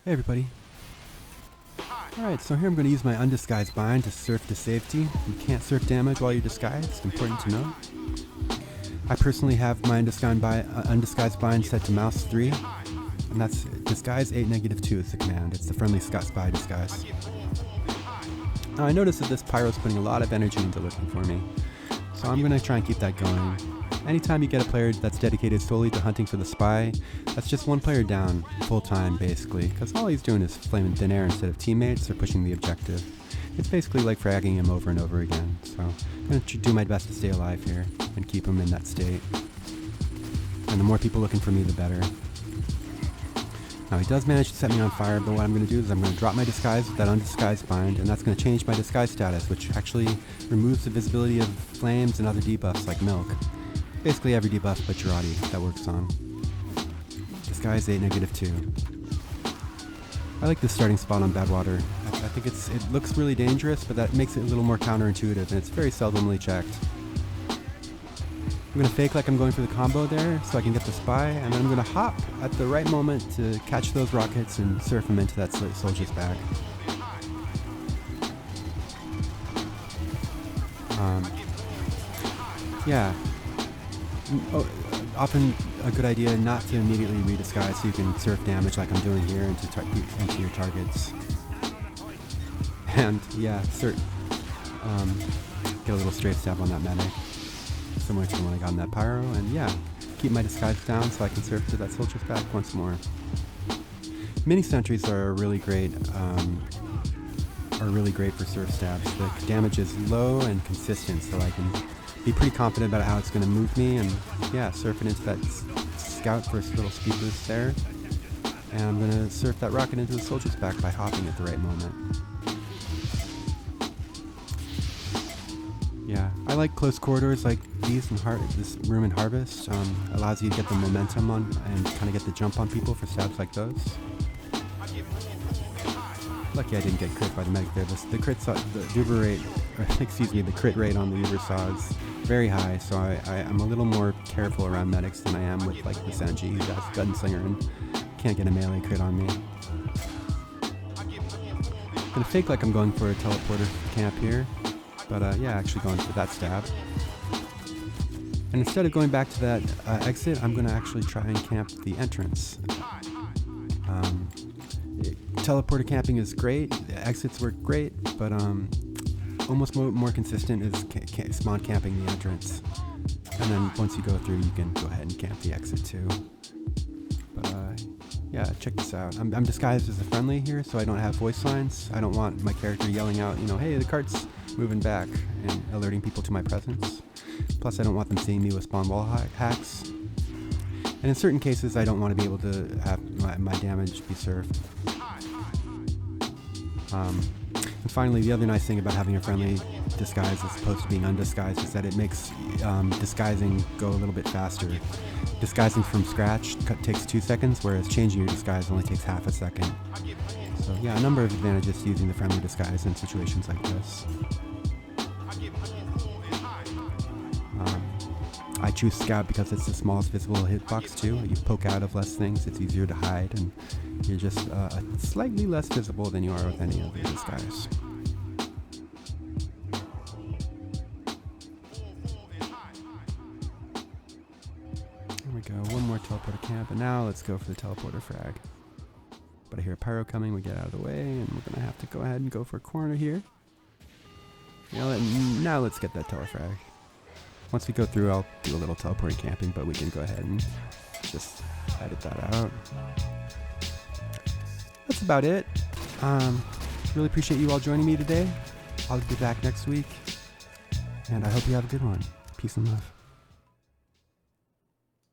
Hey everybody. Alright, so here I'm going to use my undisguised bind to surf to safety. You can't surf damage while you're disguised, it's important to know. I personally have my undisguised bind set to mouse 3, and that's disguise 8-2 is the command. It's the friendly spy disguise. Now I noticed that this pyro is putting a lot of energy into looking for me, so I'm going to try and keep that going. Anytime you get a player that's dedicated solely to hunting for the spy, that's just one player down, full time basically, because all he's doing is flaming thin air instead of teammates or pushing the objective. It's basically like fragging him over and over again, so I'm going to do my best to stay alive here and keep him in that state. And the more people looking for me, the better. Now he does manage to set me on fire, but what I'm going to do is I'm going to drop my disguise with that undisguised bind, and that's going to change my disguise status, which actually removes the visibility of flames and other debuffs like milk. Basically every debuff but Girardi that works on. Disguise 8-2. I like this starting spot on Badwater. I think it looks really dangerous, but that makes it a little more counterintuitive, and it's very seldomly checked. I'm going to fake like I'm going for the combo there so I can get the spy, and then I'm going to hop at the right moment to catch those rockets and surf them into that soldier's back. Yeah. Often a good idea not to immediately redisguise so you can surf damage like I'm doing here into your targets. And yeah, get a little strafe stab on that medic, similar to the one I got in that pyro, and yeah, keep my disguise down so I can surf to that soldier's back once more. Mini sentries are really great for surf stabs. The damage is low and consistent, so I can be pretty confident about how it's going to move me, and yeah, surf it into that scout for a little speed boost there. And I'm going to surf that rocket into the soldier's back by hopping at the right moment. Yeah, I like close corridors like these in this room in Harvest. Allows you to get the momentum on and kind of get the jump on people for stabs like those. Lucky I didn't get crit by the medic there. The crit rate on the Uber saw is very high, so I'm a little more careful around medics than I am with like the Senji, who's a gunslinger and can't get a melee crit on me. I'm gonna fake like I'm going for a teleporter camp here, but yeah, actually going for that stab. And instead of going back to that exit, I'm gonna actually try and camp the entrance. Teleporter camping is great, the exits work great, but almost more consistent is spawn camping the entrance. And then once you go through, you can go ahead and camp the exit too. But yeah, check this out. I'm disguised as a friendly here, so I don't have voice lines. I don't want my character yelling out, hey, the cart's moving back, and alerting people to my presence. Plus, I don't want them seeing me with spawn wall hacks. And in certain cases, I don't want to be able to have my damage be surfed. And finally, the other nice thing about having a friendly disguise as opposed to being undisguised is that it makes disguising go a little bit faster. Disguising from scratch takes 2 seconds, whereas changing your disguise only takes half a second. So yeah, a number of advantages to using the friendly disguise in situations like this. I choose Scout because it's the smallest visible hitbox too. You poke out of less things, it's easier to hide, and you're just slightly less visible than you are with any other disguise. There we go, one more teleporter camp, and now let's go for the teleporter frag. But I hear a pyro coming, we get out of the way, and we're gonna have to go ahead and go for a corner here. Now let's get that telefrag. Once we go through, I'll do a little teleporting camping, but we can go ahead and just edit that out. That's about it. Really appreciate you all joining me today. I'll be back next week, and I hope you have a good one. Peace and love.